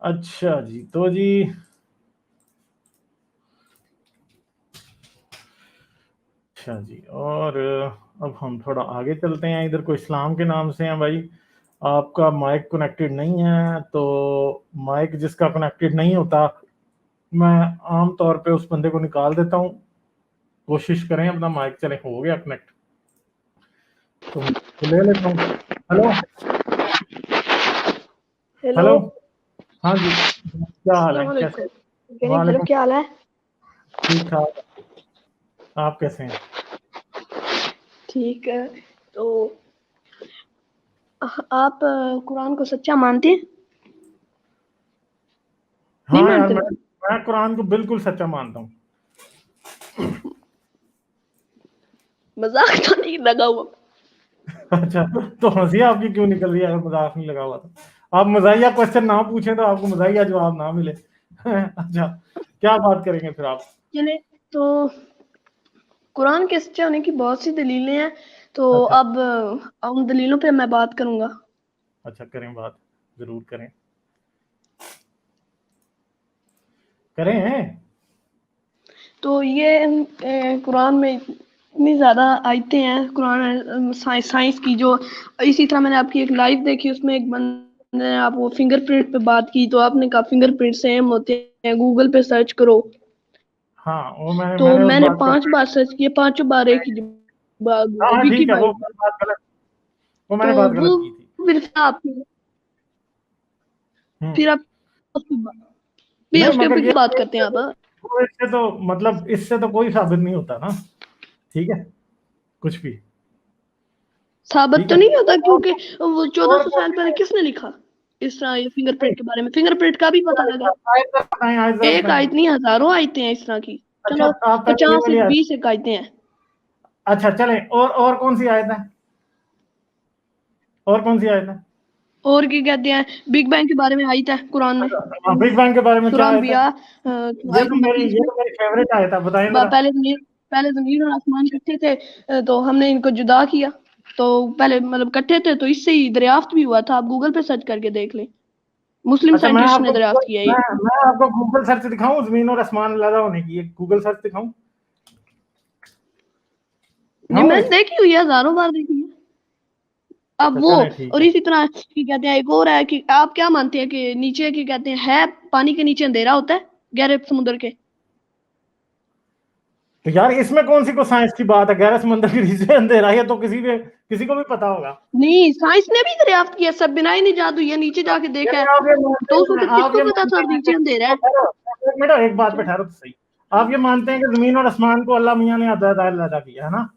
अच्छा जी, तो जी अच्छा जी, और अब हम थोड़ा आगे चलते हैं। इधर कोई इस्लाम के नाम से हैं भाई, आपका माइक कनेक्टेड नहीं है, तो माइक जिसका कनेक्टेड नहीं होता मैं आम तौर पे उस बंदे को निकाल देता हूँ। कोशिश करें अपना माइक, चले हो गया कनेक्ट तो मैं ले लेता हूँ। Hello hello. हेलो, हाँ जी, क्या हाल है, अस्सलाम कैसे? वालेकुम। वालेकुम, क्या हाल है? ठीक ठाक। आप कैसे हैं? ठीक है। तो आप कुरान को सच्चा मानते हैं? नहीं हाँ यार, मानते? मैं कुरान को बिल्कुल सच्चा मानता हूँ। मजाक तो नहीं लगा हुआ? अच्छा, तो हंसी आपकी क्यों निकल रही है अगर मजाक नहीं लगा हुआ तो? आप मजाहिया क्वेश्चन ना पूछे तो आपको मजाहिया जवाब ना मिले। अच्छा, क्या बात करेंगे फिर आप? चले तो कुरान के सच्चे होने की बहुत सी दलीलें हैं, तो अच्छा अब उन दलीलों पे मैं बात करूंगा। अच्छा, करें बात, जरूर करें करें। तो ये कुरान में इतनी ज़्यादा आयतें हैं, कुरान साइंस की, जो इसी तरह मैंने आपकी एक लाइव देखी, उसमें एक बंदे ने आप वो फिंगरप्रिंट पे बात की, तो आपने कहा फिंगरप्रिंट सेम होते हैं, गूगल पे सर्च करो। हाँ, वो तो मैंने उस मैंने बात को, 5 बार सर्च किया, 5 बार एक ही हाँ हाँ विकी ठीक है, भाई। वो बात गलत, वो तो मैंने बात वो गलत की थी। हम्म। फिर आप फिर नहीं उसके मगर ऊपर ये की बात करते हैं आप? वो इससे तो मतलब इससे तो कोई साबित नहीं होता ना, ठीक है, कुछ भी। साबित ठीक तो है, नहीं होता, क्योंकि वो चौदह और सौ कौन साल पहले सी किसने लिखा इस तरह ये नहीं, फिंगरप्रिंट के बारे में? फिंगरप्रिंट का भी पता लगा। आयत बताएं, आयत जरा एक बताएं। आयत नहीं, हजारों आयतें हैं इस तरह की। अच्छा, चलो, आप पहले ये 50 वाली से आयत, 20 एक आयतें हैं। अच्छा चलें, और कौन सी आयत है, और कौन सी आयत है? और क्या कहते हैं, बिग बैंग के बारे में आयत है कुरान में। अच्छा, बिग बैंग के बारे में क्या सूरह आयत है? अंबिया आयत नंबर 30 ये में। तो मेरी फेवरेट आयत है, बताएं जरा। पहले जमीन और आसमान इकट्ठे थे, तो हमने इनको जुदा किया। तो पहले मतलब इकट्ठे थे, तो इससे ही दरियाफ्त भी हुआ था। आप गूगल पे सर्च करके देख लें, मुस्लिम अच्छा, साइंटिस्ट ने दरियाफ्त किया ये। मैं आपको गूगल सर्च दिखाऊं, जमीन और आसमान अलग होने की एक गूगल सर्च दिखाऊं? नहीं, दिखाऊं मैंने एक? देखी हुई है, हजारों बार देखी है। अब अच्छा वो, चलें, ठीक और है। इसी तरह की कहते हैं, एक और है कि आप क्या मानते हैं कि नीचे की कहते हैं है, पानी के नीचे अंधेरा होता है, गहरे समुद्र के? तो यार इसमें कौन सी को साइंस की बात है, गहरे समंदर के नीचे अंधेरा, ये तो किसी को भी पता होगा। नहीं, साइंस ने भी दरियाफ्त किया, सब बिना ही नहीं जादू, ये नीचे जाके देखा यानी है। आप ये मानते तो उसको हैं, आप किसको ये पता मानते था हैं कि, नीचे अंधेरा है? ठहरो, एक मिनट, एक बात पे ठहरो तो सही। आप ये मानते हैं कि जमीन और आसमान को अल्लाह मियां ने अदा किया है ना,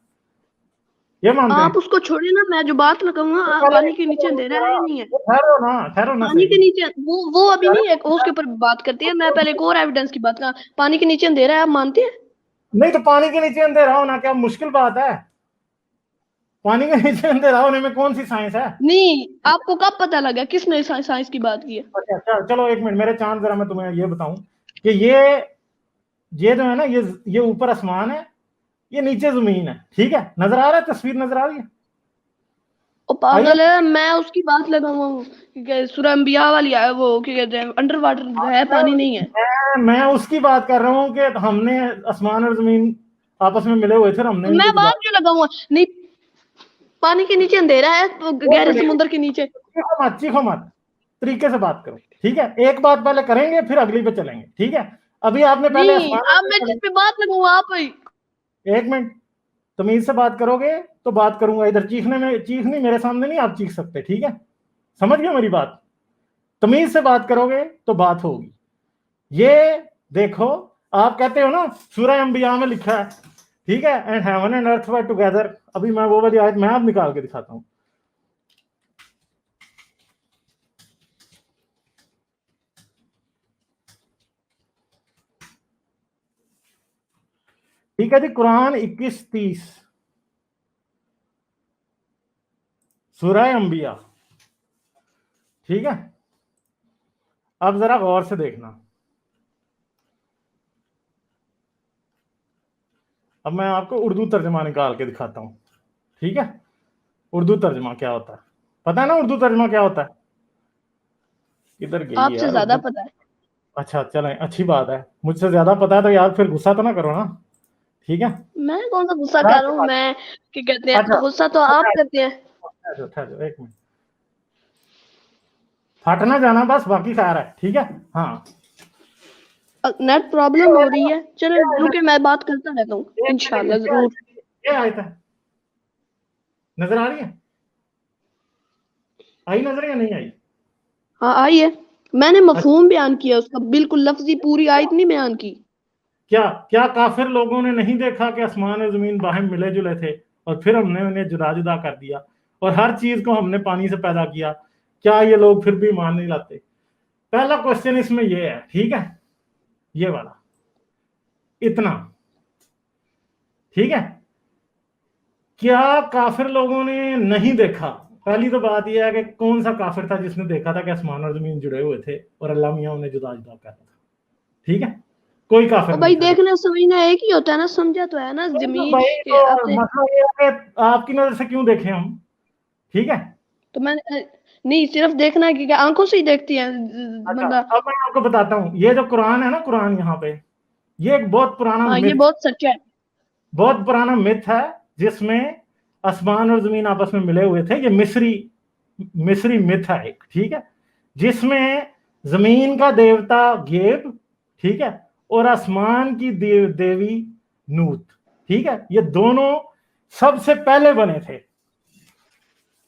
ये मानते आप हैं? उसको छोड़िए ना, मैं जो बात लगाऊंगा, तो पहले पानी के नीचे अंधेरा है या नहीं है? ठहरो ना पानी के सही। नीचे वो अभी नहीं है, उसके ऊपर बात करते हैं। मैं पहले एक और एविडेंस की बात करा, पानी के नीचे अंधेरा है, आप मानते हैं? नहीं तो पानी के नीचे अंधेरा होना क्या मुश्किल बात है? पानी के नीचे अंधेरा होने में कौन सी साइंस है? नहीं, आपको कब पता लगा, किसने साइंस की बात की है? अच्छा चलो एक मिनट, मेरे चांद, जरा मैं तुम्हें ये बताऊं कि ये जो है ना, ये ऊपर आसमान है, ये नीचे जमीन है, ठीक है, नजर आ रहा है, तस्वीर नजर आ रही है? ओ आइए, पागल है, मैं उसकी बात लगाऊंगा, सूरह अंबिया वाली है, वो क्या कहते हैं, अंडर वाटर है, पानी नहीं है। मैं उसकी बात कर रहा हूँ कि हमने आसमान और जमीन आपस में मिले हुए थे और हमने तो मैं इनको जुदा। बात क्यों लगाऊंगा? नहीं, पानी के नीचे अंधेरा है, तो एक गहरे मिनट, समुद्र के नीचे। चीखो मत, तरीके से बात करो, ठीक है, एक बात पहले करेंगे फिर अगली पे चलेंगे, ठीक है? अभी आपने पहले नहीं, आसमान अब मैं जिस पे बात लगाऊंगा आप एक मिनट, तमीज से बात करोगे तो बात करूंगा, इधर चीख नहीं, मेरे सामने नहीं आप चीख सकते, ठीक है? समझ गए मेरी बात? तमीज से बात करोगे तो बात होगी। ये देखो, आप कहते हो ना सूरह अंबिया में लिखा है, ठीक है, and heaven and earth were together. अभी मैं वो वाली आयत मैं आप निकाल के दिखाता हूं, ठीक है जी, कुरान 21:30, सूरह अंबिया, ठीक है? अब जरा गौर से देखना, अब मैं आपको उर्दू तर्जमा निकाल के दिखाता हूं, ठीक है? उर्दू तर्जमा क्या होता है, पता है ना उर्दू तर्जमा क्या होता है? किधर गई आपसे यार ज्यादा उधर। पता है। अच्छा चलें, अच्छी बात है, मुझसे ज्यादा पता है तो यार फिर गुस्सा तो ना करो ना, ठीक है। मैं कौन सा गुस्सा हाँ, कर रहा हूँ, मैं क्या कहते अच्छा हैं, गुस्सा तो आप करते हैं। ठहरो ठहरो एक मिनट, फटना जाना बस, बाकी खैर है, ठीक है। हाँ नेट प्रॉब्लम हो रही है, चलो रुके, मैं बात करता रहता हूँ, इंशाल्लाह जरूर। ये आयत है, नजर आ रही है, आई नजर या नहीं आई? हाँ आई है, मैंने मफहूम बयान किया उसका, बिल्कुल लफ्जी पूरी आयत नहीं बयान की। क्या क्या काफिर लोगों ने नहीं देखा कि आसमान और जमीन बाहर मिले जुले थे और फिर हमने उन्हें जुदा जुदा कर दिया और हर चीज को हमने पानी से पैदा किया, क्या ये लोग फिर भी मान नहीं लाते? पहला क्वेश्चन इसमें ये है, ठीक है, ये वाला, इतना, ठीक है। क्या काफिर लोगों ने नहीं देखा? पहली तो बात यह है कि कौन सा काफिर था जिसने देखा था कि आसमान और जमीन जुड़े हुए थे और अल्लाह मियां उन्हें जुदा जुदा कर रहा था? ठीक है, कोई काफिर और नहीं भाई था। देखना समझना एक ही होता है ना, समझा तो है ना तो जमीन भाई के तो आपने। मसला ये है कि आपकी नजर से क्यों देखें हम, ठीक है। तो मैंने नहीं, सिर्फ देखना है कि क्या आंखों से ही देखती है अच्छा बंदा। अब मैं आपको बताता हूँ, ये जो कुरान है ना, कुरान यहाँ पे, ये एक बहुत पुराना हाँ ये मिथ, बहुत सच्चा है। बहुत पुराना मिथ है जिसमें आसमान और जमीन आपस में मिले हुए थे। ये मिस्री मिस्री मिथ है एक, ठीक है, जिसमें जमीन का देवता गेब, ठीक है, और आसमान की देवी नूत, ठीक है, ये दोनों सबसे पहले बने थे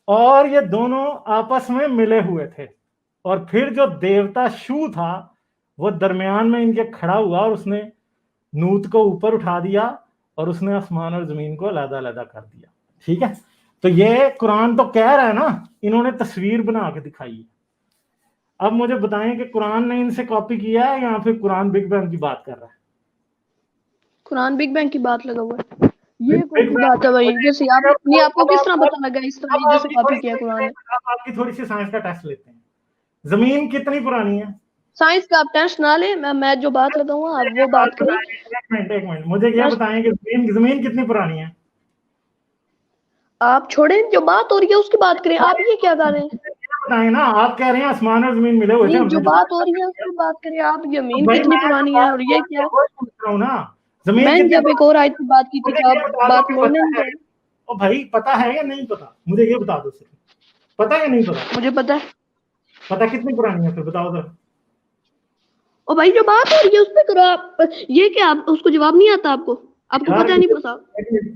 और ये दोनों आपस में मिले हुए थे और फिर जो देवता शू था वो दरमियान में इनके खड़ा हुआ और उसने नूत को ऊपर उठा दिया और उसने आसमान और जमीन को अलग अलग कर दिया, ठीक है। तो ये कुरान तो कह रहा है ना, इन्होंने तस्वीर बना के दिखाई है। अब मुझे बताएं कि कुरान ने इनसे कॉपी किया है या फिर कुरान बिग बैंग की बात कर रहा है? कुरान बिग बैंग की बात लगा हुआ है, ये कौन बिग सी बात है भाई, जैसे आप बैंग। नहीं, आपको किस तरह अब पता लगा इस अब तरह जैसे आपकी कॉपी थोड़ी किया कुरान सी ने। अब आपकी थोड़ी सी साइंस का टेस्ट लेते हैं। जमीन कितनी पुरानी है? साइंस का आप टेंशन ना ले, मैं जो बात लगाऊंगा आप वो बात करें। एक मिनट मुझे ये बताएं कि जमीन जमीन कितनी पुरानी है? आप छोड़ें, जो बात हो रही है उसकी बात करें, आप ये क्या कर रहे हैं। बताएं ना, आप कह रहे हैं आसमान और जमीन मिले हुए थे, नहीं, जो हमने जुदा बात हो जुदा रही कर है दिया। उसकी बात करें, आप तो जमीन भाई कितनी मैं तो पुरानी है बात और ये बात क्या। वही पूछ रहा हूँ ना, जमीन मैंने कितनी जब एक पुरानी और आयत की बात की है? थी मुझे तो ये आप बता दो बात कि मोड़ने नहीं पता है? दे। ओ भाई पता है या नहीं पता, मुझे ये बता दो सिर्फ, पता है या नहीं पता? मुझे पता है। पता कितनी पुरानी है फिर बताओ तो। ओ भाई, जो बात हो रही है उस पे करो आप, ये क्या आप उसको जवाब नहीं आता आपको, आपको यार पता है नहीं पता।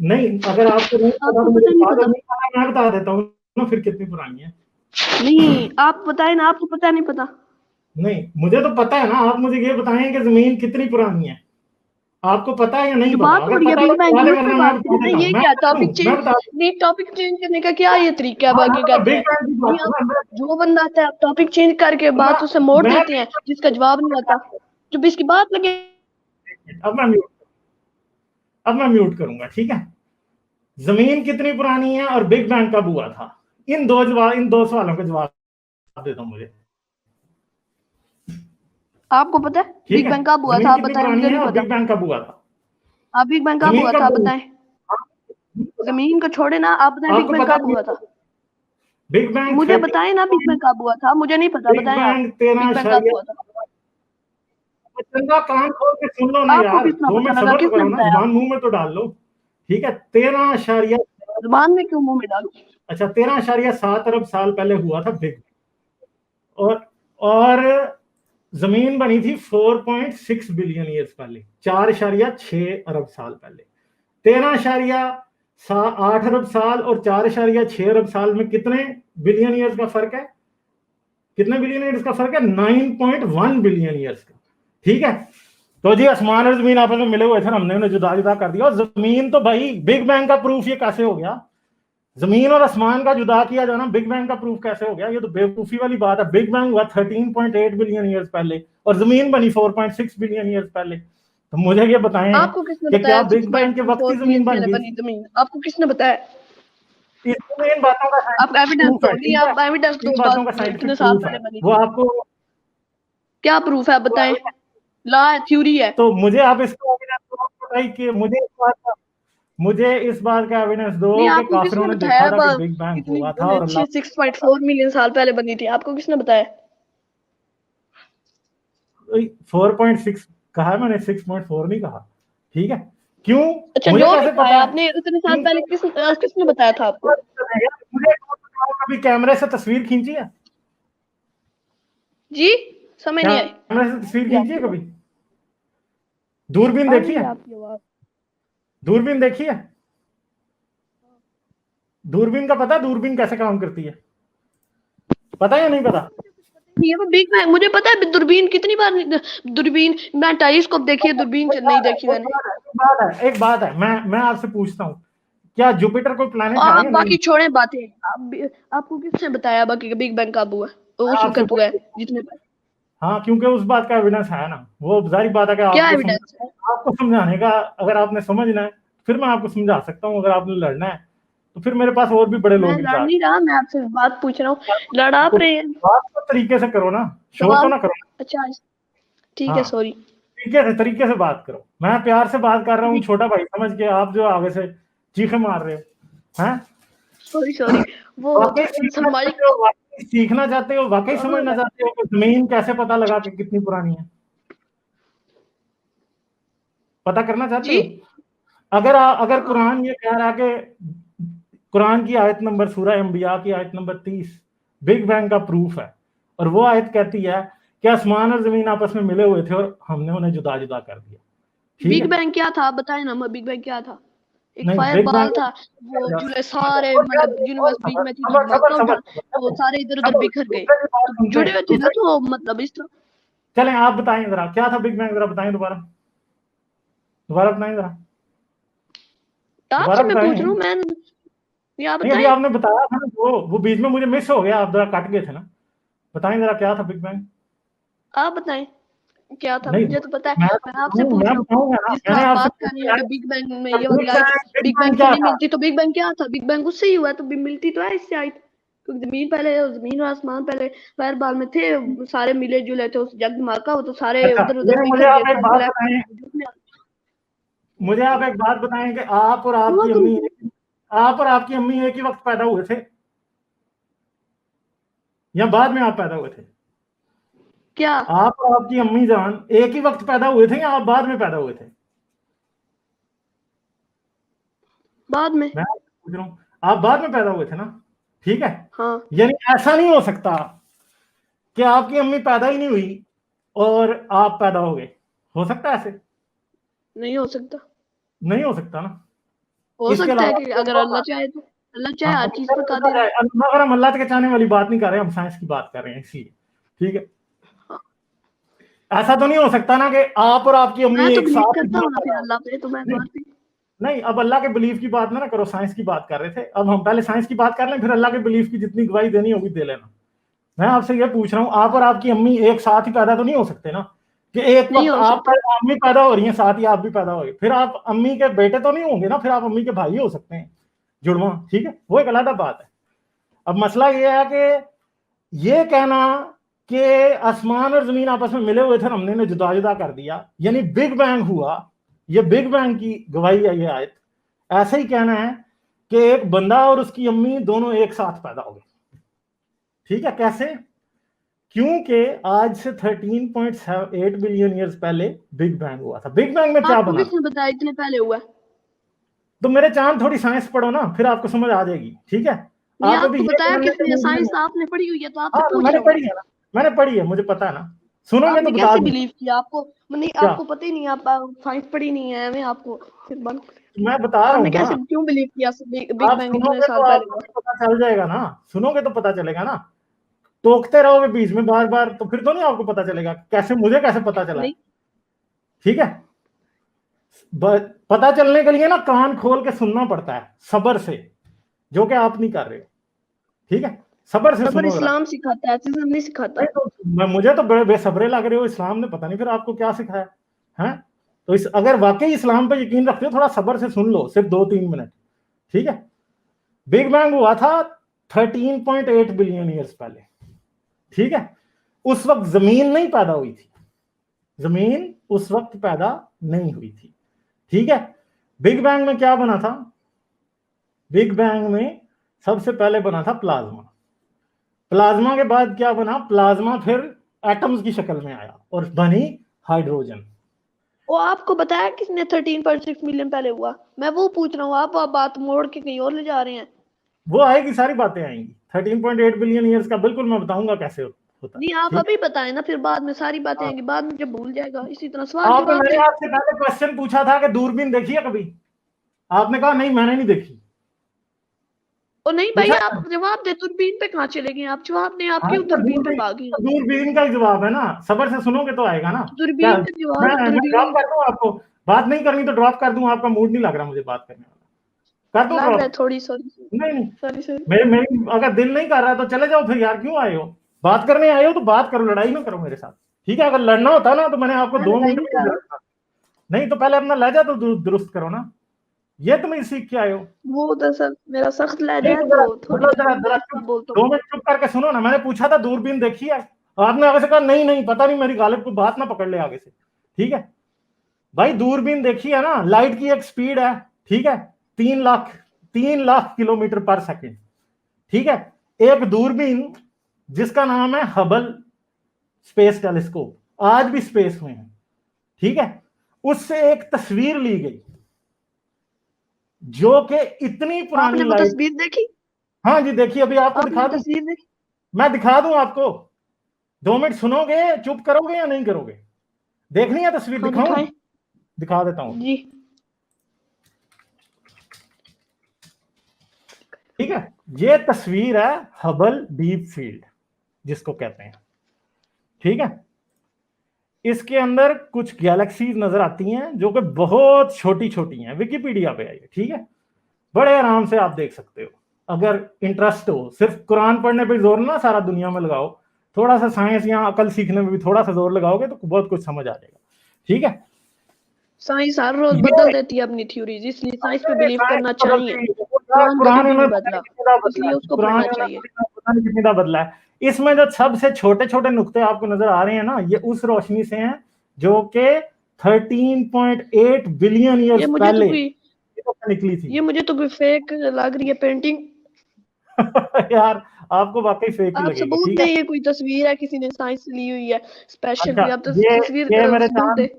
नहीं, अगर आपको नहीं पता आपको तो मुझे पता नहीं बता दो, पता। नहीं पता मैं बता देता हूँ ना फिर कितनी पुरानी है। नहीं, आप बताए ना, आपको पता नहीं पता। नहीं मुझे तो पता है ना, आप मुझे ये बताएं कि जमीन कितनी पुरानी है, आपको पता है या नहीं जो पता? बात हो अगर रही है पता है बिग तो बैंग बता की दे, उस पे वरना मैं बात बता करें ना, देता हूँ, ये मैं क्या बता दूं, टॉपिक मैं चेंज। बता दूं। नहीं, टॉपिक चेंज करने का क्या ये तरीका है, हाँ बाकी हाँ, तो कहते बिग हैं। बैंग की नहीं, बात आप मैं जो बंदा आता है आप टॉपिक चेंज करके बात उसे मोड़ मैं देते हैं जिसका जवाब नहीं आता। जब इसकी बात लगे। अब मैं म्यूट अब मैं म्यूट करूंगा, ठीक है। जमीन कितनी पुरानी है और बिग बैंग कब हुआ था, इन दो सवालों का जवाब देता हूं मुझे, आपको पता है ठीक बिग है। बैंग कब हुआ था, जमीन आप कितनी बताएं, पुरानी मुझे है नहीं और पता। बिग बैंग कब हुआ था? आप बिग बैंग कब जमीन हुआ था कब आप बनी? बताएं। जमीन को छोड़े ना, आप बताएं बिग आपको बैंग पता कब है हुआ था। बिग बैंग मुझे बताएं ना बिग बैंग कब हुआ था, मुझे नहीं पता, बिग बताएं आप। बैंग तेरह बिग बैंग कब आशारिया हुआ था। चंदा, कान खोल के सुन लो ना आपको यार, किस तरह 2 मिनट पता लगा, सब्र तो किसने करो ना, बताया जुबान आपको। मुंह में तो डाल लो, ठीक है। 13 आशारिया, जुबान में क्यों मुंह में डालू। अच्छा 13,7 अरब साल पहले हुआ था बिग, और जमीन बनी थी 4.6 बिलियन ईयर्स पहले, 4,6 अरब साल पहले। 13,8 अरब साल और 4,6 अरब साल में कितने बिलियन ईयर्स का फर्क है? कितने बिलियन ईयर्स का फर्क है? 9.1 बिलियन ईयर्स का, ठीक है। तो जी आसमान और जमीन आपस में मिले हुए थे, हमने उन्हें जुदा जुदा कर दिया। और जमीन तो भाई बिग बैंग का प्रूफ ये कैसे हो गया? जमीन और आसमान का जुदा किया जाना बिग बैंग का प्रूफ कैसे हो गया? ये तो बेवकूफी वाली बात है। बिग बैंग हुआ 13.8 बिलियन ईयर्स पहले और जमीन बनी 4.6 बिलियन ईयर्स पहले। तो मुझे ये बताएं आपको किसने कि बताया क्या सिक्स बिग बैंग पॉइंट के वक्त ही फोर जमीन मिलियन बन पहले गई बनी थी? जमीन, आपको किसने बताया। इसमें इन बातों का आप साइंटिफिक एविडेंस प्रूफ दो, है, नहीं ठीक है। आप एविडेंस इन दो, बातों बात का कितने साइंटिफिक साल प्रूफ है, पहले बनी वो थी। आपको, क्या प्रूफ है आप बताएं। ला है, थ्योरी है। तो मुझे आप इसका एविडेंस दो, बताइए कि मुझे इस बात का एविडेंस दो नहीं, कि आपको काफिरों किसने ने देखा बताया था कि बिग बैंग हुआ था कितनी और अल्लाह। 6.4 मिलियन साल पहले बनी थी, आपको किसने बताया। 4.6 कहा है मैंने, 6.4 नहीं कहा, ठीक है। क्यों? अच्छा, मुझे जो कैसे बताया पता है? आपने इतने साल पहले किसने बताया था आपको? मुझे कभी कैमरे से तस्वीर खींची है? जी, समझ नहीं आई। कैमरे से तस्वीर जी, खींची है आपकी कभी? दूरबीन आ देखी रही है? है आपकी आवाज। दूरबीन देखी है? दूरबीन का पता है दूरबीन कैसे काम करती है? पता है या नहीं पता? ये वो बिग बैंग मुझे पता है। दूरबीन कितनी बार, दूरबीन मैं टेलीस्कोप देखी है, दूरबीन नहीं देखी मैंने। एक बात है, मैं आपसे पूछता हूँ, क्या जुपिटर कोई प्लैनेट है आप या नहीं? बाकी छोड़े बातें। आपको किसने बताया बाकी कि बिग बैंग कब हुआ? वो मैं आपसे कब हुआ है पूछ, जितने बार? हाँ, क्योंकि उस बात का एविडेंस है ना, वो जाहिर बात है कि क्या एविडेंस है? आपको समझाने का, अगर आपने समझना है फिर मैं आपको समझा सकता हूँ, अगर आपने लड़ना है तो फिर मेरे पास और भी बड़े मैं लोग लड़ इंतजार। नहीं रहा, मैं आपसे बात पूछ रहा हूँ। लड़ आप आपको रहे हैं बात तो तरीके से करो ना, शोर तो सवाल। ना करो। अच्छा, ठीक है, हाँ, सॉरी। तरीके से बात करो, मैं प्यार से बात कर रहा हूँ, ठीक, छोटा भाई समझ के, आप जो आगे से चीखे मार रहे हो हैं। Sorry sorry. वो वाकई थोड़ा सा सीखना माइक। चाहते हो, वाकई सीखना चाहते हो, वाकई समझना चाहते हो कि जमीन कैसे पता लगा के कितनी पुरानी है, पता करना चाहते जी, हो? अगर हाँ। कुरान ये कह रहा है कि कुरान की आयत नंबर, सूरह अंबिया की आयत नंबर 30 बिग बैंग का प्रूफ है, और वो आयत कहती है कि आसमान और जमीन आपस में मिले हुए थे और हमने उन्हें जुदा जुदा कर दिया, ठीक बिग है। बैंग क्या था आप बताएं ना। बिग बैंग क्या था? एक नहीं, फायर बिग बॉल बैंग, था। वो जो सारे मतलब यूनिवर्स बीच में थी, सबर सबर धमाका उठा सबर तो सारे इधर उधर सबर, बिखर गए। दूसरे की बात तो सुनते जुड़े हैं, हुए थे ना, दूसरे, तो मतलब इस तरह। चलें आप बताएं जरा क्या था बिग बैंग, जरा बताएं दोबारा, दोबारा बताएं जरा, दोबारा आपसे मैं पूछ बताएं। रहा हूँ मैं। ये आप नहीं, अभी बताएं। आपने बताया था ना, वो बीच में मुझे मिस हो गया, आप जरा कट गए थे ना, बताएं जरा क्या था बिग बैंग। आप बताएं क्या था, नहीं, मुझे तो पता है। मैं आपसे पूछ मैं रहा हूँ बताऊंगा ना, जिस तरह मैंने आप आपसे बात कर रहे पूछा हैं है कि बिग बैंग में ये वाली बिग आयत bang, big big bang bang से क्या नहीं था? मिलती, तो बिग बैंग क्या था? बिग बैंग उससे ही हुआ है, तो मिलती तो है इससे आयत। क्योंकि जमीन और आसमान पहले फायर बॉल में थे, सारे मिले जुले थे, उस जग धमाका हो तो सारे अच्छा, उधर उधर मुझे बिखर गए, आप एक सारे बात ब्लैक बताएं, वजूद में मुझे आप एक बात बताएं कि आप और हुआ आपकी तुम। अम्मी, आप और आपकी अम्मी एक ही वक्त पैदा हुए थे या बाद में आप पैदा हुए थे? क्या? आप और आपकी अम्मी जान एक ही वक्त पैदा हुए थे या आप बाद में पैदा हुए थे? बाद में। मैं पूछ रहा हूँ, आप बाद में पैदा हुए थे ना, ठीक है। हाँ। यानी ऐसा नहीं हो सकता कि आपकी अम्मी पैदा ही नहीं हुई और आप पैदा हो गए, हो सकता है ऐसे? नहीं हो सकता। नहीं हो सकता ना। हो इसके सकता है अलावा कि कोई अगर होगा? अल्लाह चाहे तो। अल्लाह चाहे हाँ, हर वो चीज चलो पर देखा कादिर है। जाए, मगर हम अल्लाह के चाहने वाली बात नहीं कर रहे, हम साइंस की बात कर रहे हैं इसलिए, ठीक है। हाँ। ऐसा तो नहीं हो सकता ना कि आप और आपकी मैं अम्मी तो एक बिलीव साथ ही करता दोनों हूँ ना फिर पैदा हो अल्लाह पे, तो मैं गए। नहीं, बात भी। नहीं, अब अल्लाह के बिलीफ की बात ना करो, साइंस की बात कर रहे थे, अब हम पहले साइंस की बात कर लें, फिर अल्लाह के बिलीफ की जितनी गवाही देनी होगी दे लेना। मैं आपसे ये पूछ रहा हूँ, आप और आपकी अम्मी एक साथ ही पैदा तो नहीं हो सकते ना, कि एक नहीं वक्त हो आप सकता। अम्मी पैदा हो रही हैं साथ ही आप भी पैदा हो गए, फिर आप अम्मी के बेटे तो नहीं होंगे ना, फिर आप अम्मी के भाई हो सकते हैं, जुड़वा, ठीक है, वो एक अलग बात है। अब मसला ये है कि ये कहना कि आसमान और जमीन आपस में मिले हुए थे, हमने इन्हें जुदा जुदा कर दिया, यानी बिग बैंग हुआ, ये बिग बैंग की गवाही है ये आयत। ऐसे ही कहना है कि एक बंदा और उसकी अम्मी दोनों एक साथ पैदा हो गए, ठीक है। कैसे? क्योंकि आज से 13.8 बिलियन ईयर्स पहले बिग बैंग हुआ था। बिग बैंग में क्या आपको बना था? किसने बताया इतने पहले हुआ है? तो मेरे चांद थोड़ी साइंस पढ़ो ना, फिर आपको समझ आ जाएगी, ठीक है। नहीं, आप अभी आपको ये बताया जानने के किसने? मूड में साइंस नहीं। आपने पढ़ी हुई है, तो आपसे हाँ, तो पूछ मैंने रहा हूँ। पढ़ी है ना, मैंने पढ़ी है, मुझे पता है ना, सुनोगे तो आपने बता कैसे दूंगा। बिलीव किया? आपको नहीं, क्या? आपको पता ही नहीं, आप साइंस पढ़ी नहीं है मैं आपको। फिर बंद। मैं बता रहा आपने हूँ कैसे ना, क्यों बिलीव किया बिग आप बैंग इतने सुनोगे साल तो पहले आपको हुआ? भी पता चल जाएगा ना, सुनोगे तो पता चलेगा ना, टोकते रहोगे बीच में बार बार तो फिर तो नहीं आपको पता चलेगा, कैसे मुझे कैसे पता चला है, नहीं। ठीक है। पता चलने के लिए ना कान खोल के सुनना पड़ता है सबर से, जो कि आप नहीं कर रहे हो, ठीक है। सबर से सबर सुनो जरा। इस्लाम सिखाता है, सिस्टम नहीं सिखाता। नहीं तो मुझे तो बड़े बेसब्रे लग रहे हो, इस्लाम ने पता नहीं फिर आपको क्या सिखाया है। तो अगर वाकई इस्लाम पे यकीन रखते हो, थोड़ा सबर से सुन लो, सिर्फ 2-3 मिनट, ठीक है। बिग बैंग हुआ था 13.8 बिलियन ईयर्स पहले, ठीक है। उस वक्त जमीन नहीं पैदा हुई थी, जमीन उस वक्त पैदा नहीं हुई थी, ठीक है। बिग बैंग में क्या बना था? बिग बैंग में सबसे पहले बना था प्लाज्मा। प्लाज्मा के बाद क्या बना? प्लाज्मा फिर एटम्स की शक्ल में आया और बनी हाइड्रोजन। वो आपको बताया किसने 13.6 मिलियन पहले हुआ? मैं वो पूछ रहा हूँ, आप बात मोड़ के कहीं और ले जा रहे हैं। वो आएगी, सारी बातें आएंगी। 13.8 बिलियन ईयर्स का बिल्कुल मैं बताऊंगा कैसे होता है। नहीं, आप ठीक अभी बताएं ना, फिर बाद में सारी बातें है, आएंगी, बाद में जब भूल जाएगा। इसी तरह सवाल आपने जवाब मैंने दें। आपसे पहले क्वेश्चन पूछा था कि दूरबीन देखी है कभी, आपने कहा नहीं मैंने नहीं देखी। ओ नहीं भाई, पूछा आप जवाब दे, दूरबीन पे कहाँ चले गए आप? जवाब दें, आप हाँ, क्यों तो दूरबीन पे भागे हैं? दूरबीन का ही जवाब है ना, सबर से सुनोगे तो आएगा ना। क्या दूरबीन का जवाब मैं ड्रॉप दूरबीन। कर दूं आपको? बात नहीं करनी तो ड्रॉप कर दूं, आपका मूड नहीं लग रहा मुझे बात करने वाला, कर दूं लग रहा है ड्रॉप? थोड़ी, सॉरी नहीं नहीं, सॉरी सॉरी। मेरे अगर दिल नहीं कर रहा तो चले जाओ फिर यार, क्यों आए हो? बात करने आए हो तो बात करो, लड़ाई ना करो मेरे साथ। ठीक है, अगर लड़ना होता ना तो मैंने आपको मैं 2 मिनट लड़ाई में नहीं ही कर रहा, लड़ता। नहीं तो पहले अपना लहजा तो दुरुस्त करो ना, ये तुम ही सीख के आए हो। वो दरअसल मेरा सख्त लहजा नहीं है, तो तो जरा थोड़ी मतलब जरा तमीज जरा के साथ बोलता दो हूँ। मिनट चुप करके सुनो ना। मैंने पूछा था दूरबीन देखी है, आपने आगे से कहा नहीं नहीं पता नहीं, मेरी गालिब को बात ना पकड़ ले आगे से। ठीक है भाई, दूरबीन देखी है ना, लाइट की एक स्पीड है, ठीक है, 3 लाख 3 लाख किलोमीटर पर सेकेंड। ठीक है, एक दूरबीन जिसका नाम है हबल स्पेस टेलीस्कोप, आज भी स्पेस में है। ठीक है, उससे एक तस्वीर ली गई जो कि इतनी पुरानी आपने वो लाइट। तस्वीर देखी? हाँ जी देखिए, अभी आपको आपने दिखा वो दूं, तस्वीर देखी? मैं दिखा दूं आपको। 2 मिनट सुनोगे, चुप करोगे या नहीं करोगे? देखनी है तस्वीर, हाँ दिखाऊं? दिखाएं। दिखा देता हूं। जी। ठीक है, ये तस्वीर है हबल डीप फील्ड जिसको कहते हैं। ठीक है, इसके अंदर कुछ गैलेक्सीज नजर आती हैं जो कि बहुत छोटी छोटी हैं, विकिपीडिया पे है ये। ठीक है, बड़े आराम से आप देख सकते हो, अगर इंटरेस्ट हो। सिर्फ कुरान पढ़ने पे जोर ना सारा दुनिया में लगाओ, थोड़ा सा साइंस या अकल सीखने में भी थोड़ा सा जोर लगाओगे तो बहुत कुछ समझ आ जाएगा। ठीक है, साइंस हर रोज ये बदल देती है अपनी थ्योरीज, इसलिए साइंस पे बिलीव साइंस करना चाहिए। बदलती है, कुरान कभी कुरान भी नहीं उन्होंने पता नहीं बदला, कितनी दफा बदला इसलिए है, उसको कुरान पढ़ना उन्होंने चाहिए। पता नहीं कितनी दफा बदला है। इसमें जो सबसे छोटे छोटे नुक्ते आपको नजर आ रहे हैं ना, ये उस रोशनी से हैं जो कि 13.8 बिलियन ये ईयर्स मुझे तो पहले कोई निकली थी। ये मुझे तो कोई फेक लग रही है पेंटिंग। यार आपको वाकई फेक ही आप लगेगी। सबूत ठीक दे, है, ये कोई तस्वीर है किसी ने साइंस से ली हुई है स्पेशल अच्छा कोई, आप ये तस्वीर ये मेरे सबूत चांद, दे।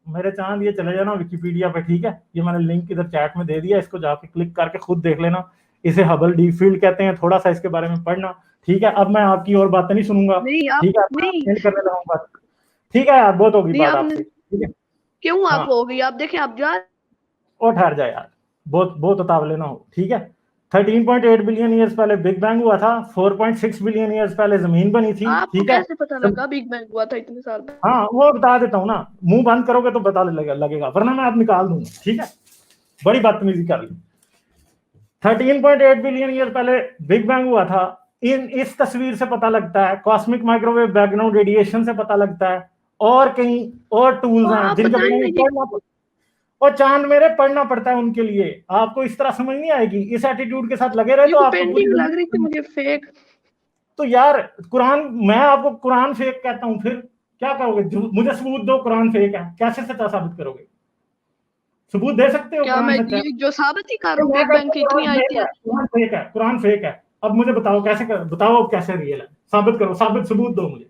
मेरे चांद ये चले जाना विकिपीडिया पे। ठीक है, ये मैंने लिंक इधर चैट में दे दिया, इसको जाके क्लिक करके खुद देख लेना। इसे हबल डीप फील्ड कहते हैं, थोड़ा सा इसके बारे में पढ़ना। ठीक है, अब मैं आपकी और बातें नहीं सुनूंगा। नहीं आप ठीक है, मैं नहीं चेंज करने लगाऊंगा बात। ठीक है यार, बहुत होगी नहीं बात आपने आपसे। ठीक है, क्यों हाँ, आप हो गई? आप देखें, आप जा। और ठहर जाए यार, बहुत बहुत उतावले ना हो। ठीक है, 13.8 बिलियन ईयर्स पहले बिग बैंग हुआ था, 4.6 बिलियन ईयर्स पहले जमीन बनी थी। आपको ठीक है, कैसे पता लगा बिग बैंग हुआ था इतने साल पहले? हाँ वो बता देता हूँ ना, मुंह बंद करोगे तो पता लगेगा, वरना मैं आप निकाल दूंगा। ठीक है, बड़ी बदतमीजी कर ली। 13.8 बिलियन ईयर पहले बिग बैंग हुआ था। इस तस्वीर से पता लगता है, कॉस्मिक माइक्रोवेव बैकग्राउंड रेडिएशन से पता लगता है, और कहीं और तो टूल्स हैं आप जिनके बताएं बारे ना में ये। पढ़ना पड़ता है। और चांद मेरे पढ़ना पड़ता है उनके लिए, आपको इस तरह समझ नहीं आएगी। इस एटीट्यूड के साथ लगे रहे ये तो कोई आपको पूरी पेंटिंग लग रही थी जिंदगी। मुझे फेक। तो यार कुरान, मैं आपको कुरान फेक कहता हूं, फिर क्या करोगे? मुझे सबूत दो कुरान फेक है, कैसे सच्चा साबित करोगे? सबूत दे सकते हो क्या कुरान मैं सच्चा है? ये जो साबित ही कर रहा तो हूँ, मैं बिग कहता बैंग हूं की कुरान इतनी फेक आयतें है, हैं। कुरान फेक है, कुरान फेक है। अब मुझे बताओ कैसे बताओ अब कैसे रियल है, साबित करो, सबूत दो मुझे।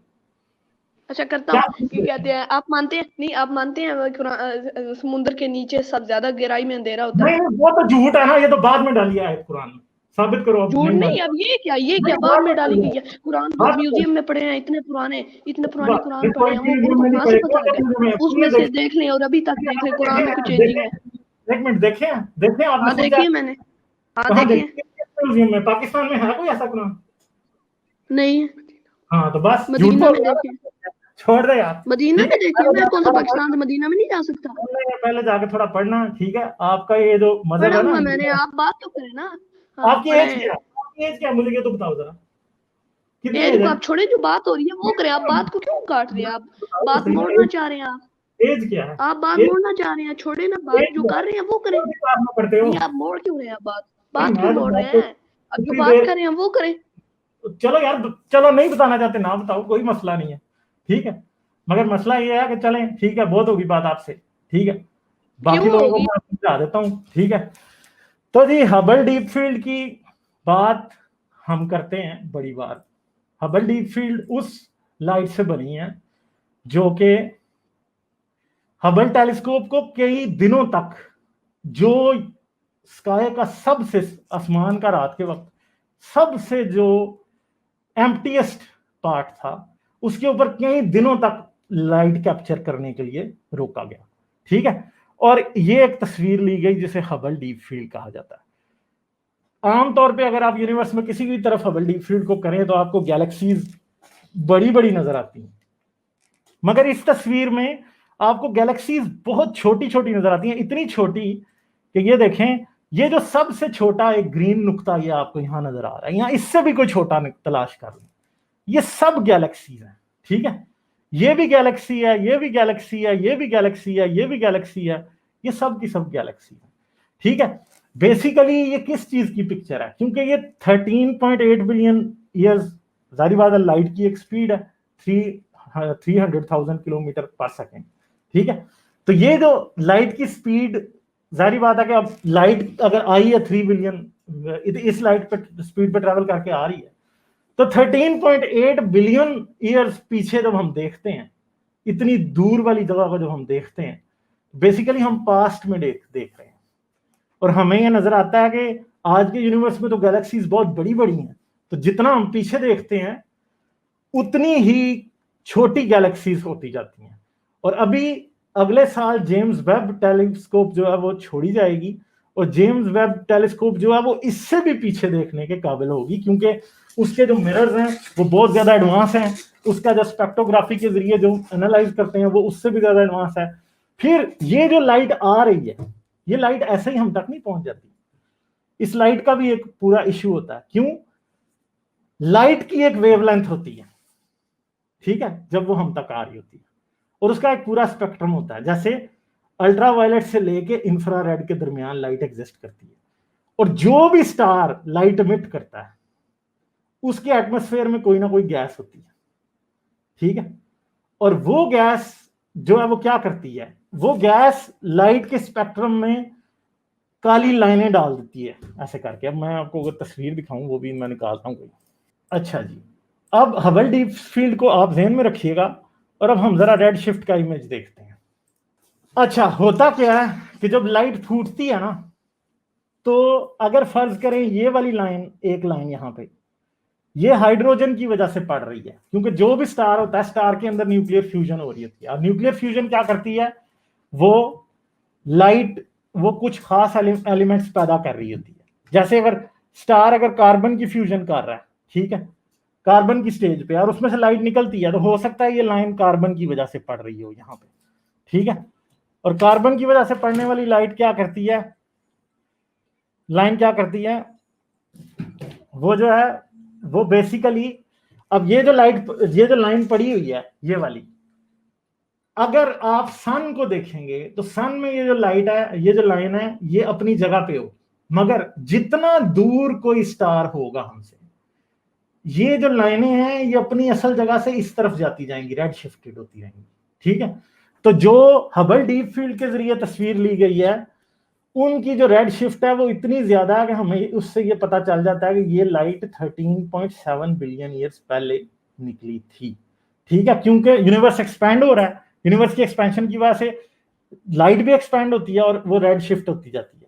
अच्छा करता क्या हूँ, सबूत ये देते कहते हैं? हैं, आप मानते हैं? नहीं, आप मानते हैं समुद्र के नीचे सब ज्यादा गहराई में अंधेरा होता नहीं है? नहीं, वो तो झूठ है ना, ये तो बाद में डाली है कुरान में। साबित करो, अब झूठ नहीं नहीं, मानते। अब ये क्या नहीं, बाद बाद में में डाली डाली गई है, है? कुरान हम बाद में। म्यूजियम में पढ़े हैं, इतने पुराने कुरान पढ़े कोई हैं, वो चीज उनको में नहीं कहाँ से पड़े, पता वो तो लगा? चीज़ में उसमें आपने से देखी। देख लें और अभी तक देख आपने लें, कुरान में देखे कुछ हैं, चेंजिंग है। एक मिनट, देखे हैं आपने हाँ खुद देखिए जाके? मैंने। हाँ कहाँ देखिए। देखिए? म्यूजियम में? पाकिस्तान में है कोई ऐसा कुरान? नहीं, हाँ तो बस झूठ मदीना बोल में रहा देखे। है, छोड़ दे यार। मदीना ठीक में है, देखे, पहले मैं जाके कौन सा थोड़ा पाकिस्तान से पढ़ना, मदीना में नहीं जा सकता? पहले जाके थोड़ा पढ़ना। ठीक है, आपका ये जो मजहब पढ़ा है ना, हुआ मैंने, आप बात तो करें ना। हाँ आपकी पढ़े एज क्या हैं। है? आपकी एज क्या है मुझे ये तो बताओ जरा, कितनी एज एज को है? आप छोड़े, जो बात हो रही है वो करें। आप बात को क्यों काट रहे हैं? आप बताओ तो बात सही ना, मोड़ना चाह रहे हैं आप। एज क्या है? आप बात एज, मोड़ना चाह रहे हैं, छोड़े ना, बात एज जो क्या कर है? रहे हैं वो करें। कौन सी क्लास में पढ़ते हो? नहीं, आप मोड़ क्यों रहे हैं? बात भाई बात क्यों मैं तो मोड़ रहे बात तो हैं? अब जो उतनी बात देर, कर रहे हैं वो करें। चलो यार, चलो नहीं बताना चाहते ना बताओ, कोई मसला नहीं है। ठीक है, मगर मसला ये है कि चलें, ठीक है, बहुत होगी बात आपसे। ठीक है, क्यों बाकी लोगों को होगी? मैं समझा देता हूँ। ठीक है, तो जी हबल डीप फील्ड की बात हम करते हैं बड़ी बार। हबल डीप फील्ड उस लाइट से बनी है, जो कि हबल टेलीस्कोप को कई दिनों तक जो स्काई का सबसे, आसमान का रात के वक्त सबसे जो एम्प्टीएस्ट पार्ट था, उसके ऊपर कई दिनों तक लाइट कैप्चर करने के लिए रोका गया। ठीक है, और ये एक तस्वीर ली गई जिसे हबल डीप फील्ड कहा जाता है। आमतौर पे अगर आप यूनिवर्स में किसी भी तरफ हबल डीप फील्ड को करें तो आपको गैलेक्सीज बड़ी बड़ी नजर आती हैं, मगर इस तस्वीर में आपको गैलेक्सीज बहुत छोटी छोटी नजर आती हैं, इतनी छोटी कि ये देखें, ये जो सबसे छोटा एक ग्रीन नुक्ता ये आपको यहां नजर आ रहा है, यहां इससे भी कोई छोटा तलाश कर लें, ये सब गैलेक्सीज हैं। ठीक है, ये भी गैलेक्सी है, ये भी गैलेक्सी है, ये भी गैलेक्सी है, ये भी गैलेक्सी है, ये सब की सब गैलेक्सी है। ठीक है, बेसिकली ये किस चीज की पिक्चर है, क्योंकि ये 13.8 बिलियन ईयर्स, जारी बात है लाइट की एक स्पीड है 300,000 किलोमीटर पर सेकेंड। ठीक है, तो ये जो लाइट की स्पीड, जारी बात है कि अब लाइट अगर आई है 3 बिलियन, इस लाइट पे स्पीड पे ट्रैवल करके आ रही है, तो 13.8 बिलियन ईयर्स पीछे जब हम देखते हैं, इतनी दूर वाली जगह को जब हम देखते हैं, बेसिकली हम पास्ट में देख रहे हैं, और हमें यह नजर आता है कि आज के यूनिवर्स में तो गैलेक्सीज बहुत बड़ी बड़ी हैं, तो जितना हम पीछे देखते हैं उतनी ही छोटी गैलेक्सीज होती जाती हैं। और अभी अगले साल जेम्स वेब टेलीस्कोप जो है वो छोड़ी जाएगी, और जेम्स वेब टेलीस्कोप जो है वो इससे भी पीछे देखने के काबिल होगी, क्योंकि उसके जो मिरर्स हैं वो बहुत ज्यादा एडवांस हैं, उसका जो स्पेक्ट्रोग्राफी के जरिए जो एनालाइज करते हैं वो उससे भी ज्यादा एडवांस है। फिर ये जो लाइट आ रही है, ये लाइट ऐसे ही हम तक नहीं पहुंच जाती, इस लाइट का भी एक पूरा इश्यू होता है। क्यों? लाइट की एक वेवलेंथ होती है, ठीक है, जब वो हम तक आ रही होती है, और उसका एक पूरा स्पेक्ट्रम होता है। जैसे अल्ट्रावायलेट से लेके इंफ्रारेड के दरमियान लाइट एग्जिस्ट करती है, और जो भी स्टार लाइट एमिट करता है उसके एटमॉस्फेयर में कोई ना कोई गैस होती है। ठीक है, और वो गैस जो है वो क्या करती है, वो गैस लाइट के स्पेक्ट्रम में काली लाइनें डाल देती है ऐसे करके। अब मैं आपको अगर तस्वीर दिखाऊं वो भी मैं निकालता हूं कोई। अच्छा जी, अब हबल डीप फील्ड को आप ध्यान में रखिएगा, और अब हम जरा रेड शिफ्ट का इमेज देखते हैं। अच्छा, होता क्या है कि जब लाइट फूटती है ना, तो अगर फर्ज करें ये वाली लाइन, एक लाइन यहां पे, ये हाइड्रोजन की वजह से पड़ रही है, क्योंकि जो भी स्टार होता है, स्टार के अंदर न्यूक्लियर फ्यूजन हो रही होती है, और न्यूक्लियर फ्यूजन क्या करती है, वो लाइट, वो कुछ खास एलिमेंट्स पैदा कर रही होती है। जैसे अगर स्टार अगर कार्बन की फ्यूजन कर रहा है, ठीक है, कार्बन की स्टेज पे, और उसमें से लाइट निकलती है, तो हो सकता है ये लाइन कार्बन की वजह से पड़ रही हो यहाँ पे। ठीक है, और कार्बन की वजह से पड़ने वाली लाइट क्या करती है, लाइन क्या करती है, वो जो है वो बेसिकली, अब ये जो लाइट, ये जो लाइन पड़ी हुई है ये वाली, अगर आप सन को देखेंगे तो सन में ये जो लाइट है, ये जो लाइन है, ये अपनी जगह पे हो, मगर जितना दूर कोई स्टार होगा हमसे, ये जो लाइनें हैं ये अपनी असल जगह से इस तरफ जाती जाएंगी, रेड शिफ्टेड होती रहेंगी। ठीक है, तो जो हबल डीप फील्ड के जरिए तस्वीर ली गई है, उनकी जो रेड शिफ्ट है वो इतनी ज्यादा है कि हमें उससे ये पता चल जाता है कि ये लाइट 13.7 बिलियन ईयर्स पहले निकली थी। ठीक है, क्योंकि यूनिवर्स एक्सपैंड हो रहा है, यूनिवर्स की एक्सपेंशन की वजह से लाइट भी एक्सपैंड होती है और वो रेड शिफ्ट होती जाती है।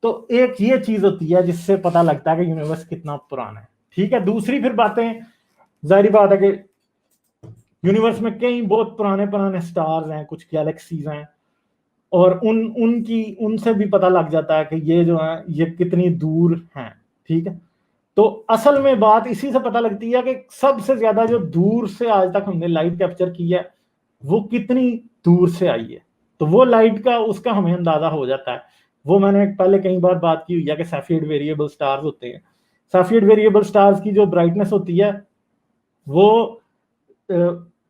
तो एक ये चीज होती है जिससे पता लगता है कि यूनिवर्स कितना पुराना है। ठीक है, दूसरी फिर बातें, जाहिर बात है कि यूनिवर्स में कई बहुत पुराने पुराने स्टार्स हैं, कुछ गैलेक्सीज हैं, और उनसे भी पता लग जाता है कि ये जो है ये कितनी दूर हैं। ठीक है, तो असल में बात इसी से पता लगती है कि सबसे ज्यादा जो दूर से आज तक हमने लाइट कैप्चर की है वो कितनी दूर से आई है, तो वो लाइट का उसका हमें अंदाजा हो जाता है। वो मैंने पहले कई बार बात की हुई है कि सैफियड वेरिएबल स्टार्स होते हैं, सैफियड वेरिएबल स्टार्स की जो ब्राइटनेस होती है वो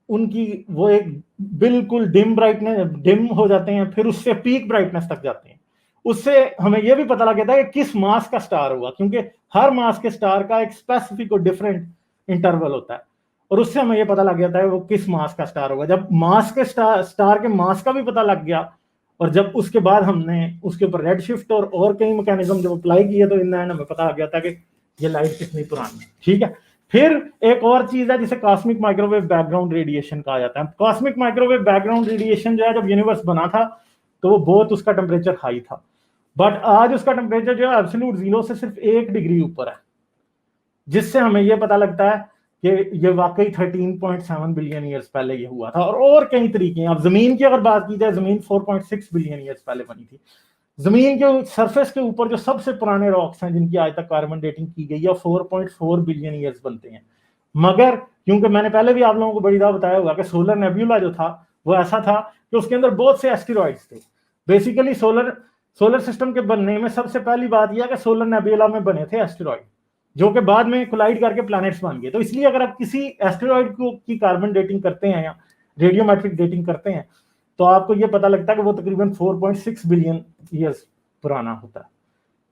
उनकी वो एक बिल्कुल डिम ब्राइटनेस, डिम हो जाते हैं, फिर उससे पीक ब्राइटनेस तक जाते हैं। उससे हमें यह भी पता लग जाता है कि किस मास का स्टार होगा, क्योंकि हर मास के स्टार का एक स्पेसिफिक और डिफरेंट इंटरवल होता है, और उससे हमें यह पता लग जाता है वो किस मास का स्टार होगा। जब मास के स्टार के मास का भी पता लग गया, और जब उसके बाद हमने उसके ऊपर रेड शिफ्ट और कई मैकेनिज्म जब अप्लाई किए, तो इन एंड हमें पता लग गया था कि ये लाइट कितनी पुरानी है। ठीक है, फिर एक और चीज है जिसे कॉस्मिक माइक्रोवेव बैकग्राउंड रेडिएशन कहा जाता है। कॉस्मिक माइक्रोवेव बैकग्राउंड रेडिएशन जो है, जब यूनिवर्स बना था तो वो बहुत उसका टेम्परेचर हाई था, बट आज उसका टेम्परेचर जो है एब्सोल्यूट जीरो से सिर्फ 1 डिग्री ऊपर है, जिससे हमें यह पता लगता है कि ये वाकई 13.7 बिलियन ईयर्स पहले ये हुआ था। और कई तरीके हैं। अब जमीन की अगर बात की जाए, जमीन 4.6 बिलियन ईयर्स पहले बनी थी। जमीन के सरफेस के ऊपर जो सबसे पुराने रॉक्स हैं जिनकी आज तक कार्बन डेटिंग की गई है 4.4 बिलियन ईयर्स बनते हैं। मगर क्योंकि मैंने पहले भी आप लोगों को बड़ी दफा बताया होगा कि सोलर नेब्यूला जो था वो ऐसा था कि उसके अंदर बहुत से एस्टेरॉइड्स थे। बेसिकली सोलर सिस्टम के बनने में सबसे पहली बात यह है कि सोलर नेब्यूला में बने थे एस्टेरॉइड, जो कि बाद में कोलाइड करके प्लैनेट्स बन गए। तो इसलिए अगर आप किसी एस्टेरॉइड की कार्बन डेटिंग करते हैं या रेडियोमेट्रिक डेटिंग करते हैं तो आपको यह पता लगता है कि वो तकरीबन 4.6 बिलियन ईयर्स पुराना होता है।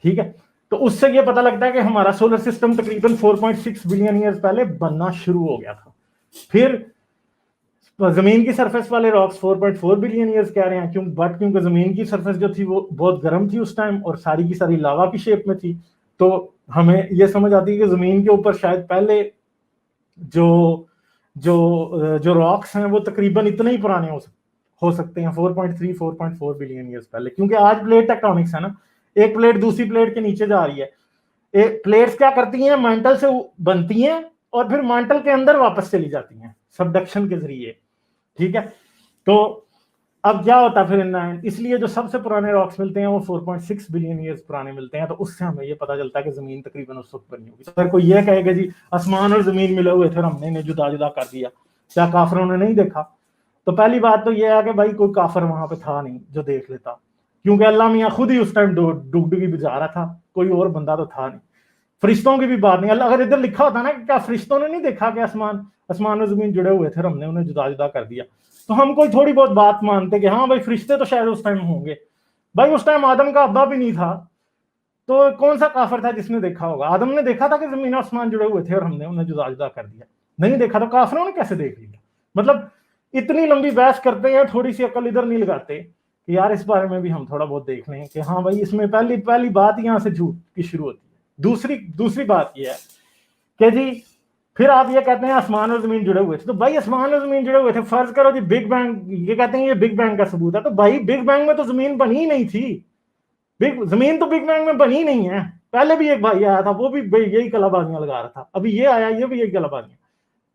ठीक है, तो उससे यह पता लगता है कि हमारा सोलर सिस्टम तकरीबन 4.6 बिलियन ईयर्स पहले बनना शुरू हो गया था। फिर जमीन की सरफेस वाले रॉक्स 4.4 बिलियन ईयर्स कह रहे हैं, क्योंकि जमीन की सरफेस जो थी वो बहुत गर्म थी उस टाइम और सारी की सारी लावा की शेप में थी। तो हमें यह समझ आती है कि जमीन के ऊपर शायद पहले जो जो जो रॉक्स हैं वो तकरीबन इतने ही पुराने हो सकते हैं 4.4 बिलियन ईयर्स पहले, क्योंकि आज प्लेट टेक्टोनिक्स है ना, एक प्लेट दूसरी प्लेट के नीचे जा रही है। प्लेट्स क्या करती हैं, मैंटल से बनती हैं और फिर मैंटल के अंदर वापस चली जाती हैं सबडक्शन के जरिए। ठीक है, तो अब क्या होता है फिर इसलिए जो सबसे पुराने रॉक्स मिलते हैं वो 4.6 बिलियन ईयर्स पुराने मिलते हैं। तो उससे हमें ये पता चलता है कि जमीन तकरीबन उस वक्त बनी होगी। तो अगर कोई ये कहेगा जी आसमान और जमीन मिले हुए थे और हमने इन्हें जुदा जुदा कर दिया, क्या काफरों ने नहीं देखा? तो पहली बात तो यह है कि भाई कोई काफर वहां पे था नहीं जो देख लेता, क्योंकि अल्लाह मियाँ खुद ही उस टाइम डुगडुगी बुझा रहा था, कोई और बंदा तो था नहीं। फरिश्तों की भी बात नहीं, अगर इधर लिखा होता ना कि क्या फरिश्तों ने नहीं देखा कि आसमान और जमीन जुड़े हुए थे और हमने उन्हें जुदा जुदा कर दिया, तो हम कोई थोड़ी बहुत बात मानते कि हाँ भाई फरिश्ते तो शायद उस टाइम होंगे। भाई उस टाइम आदम का अब्बा भी नहीं था, तो कौन सा काफर था जिसने देखा होगा? आदम ने देखा था कि जमीन और आसमान जुड़े हुए थे और हमने उन्हें जुदा जुदा कर दिया? नहीं देखा, तो काफरों ने कैसे देख लिया? मतलब इतनी लंबी बहस करते हैं, थोड़ी सी अकल इधर नहीं लगाते कि यार इस बारे में भी हम थोड़ा बहुत देख लें कि हाँ भाई इसमें पहली बात यहाँ से झूठ की शुरू होती है। दूसरी बात यह है कि जी फिर आप ये कहते हैं आसमान और जमीन जुड़े हुए थे, तो भाई आसमान और जमीन जुड़े हुए थे, फर्ज करो जी बिग बैंग, ये कहते हैं ये बिग बैंग का सबूत है, तो भाई बिग बैंग में तो जमीन बनी ही नहीं थी। जमीन तो बिग बैंग में बनी नहीं है। पहले भी एक भाई आया था, वो भी यही कलाबाजियां लगा रहा था, अभी ये आया, ये भी यही कलाबाजियां।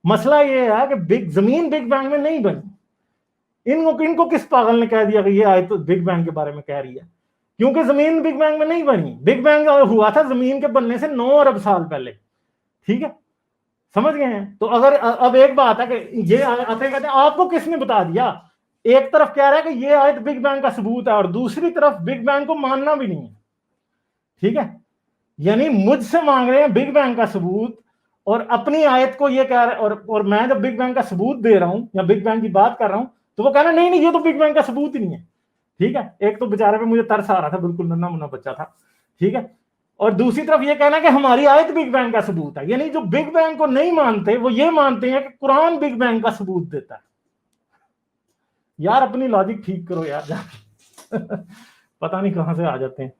मसला ये है कि जमीन बिग बैंग में नहीं बनी। इनको किस पागल ने कह दिया कि ये आयत तो बिग बैंग के बारे में कह रही है? क्योंकि जमीन बिग बैंग में नहीं बनी। बिग बैंग हुआ था जमीन के बनने से 9 अरब साल पहले। ठीक है, समझ गए हैं? तो अगर अब एक बात है कि ये आते कहते हैं आपको किसने बता दिया? एक तरफ कह रहा है कि ये आयत बिग बैंग का सबूत है और दूसरी तरफ बिग बैंग को मानना भी नहीं है। ठीक है, यानी मुझसे मांग रहे हैं बिग बैंग का सबूत और अपनी आयत को ये कह रहे हैं, और मैं जब बिग बैंग का सबूत दे रहा हूं या बिग बैंग की बात कर रहा हूं तो वो कह रहा नहीं ये तो बिग बैंग का सबूत ही नहीं है। ठीक है, एक तो बेचारे पे मुझे तरस आ रहा था, बिल्कुल नन्हा मुन्ना बच्चा था। ठीक है, और दूसरी तरफ ये कहना कि हमारी आयत बिग बैंग का सबूत है। यानी जो बिग बैंग को नहीं मानते वो ये मानते हैं कि कुरान बिग बैंग का सबूत देता है। यार अपनी लॉजिक ठीक करो यार पता नहीं कहां से आ जाते हैं।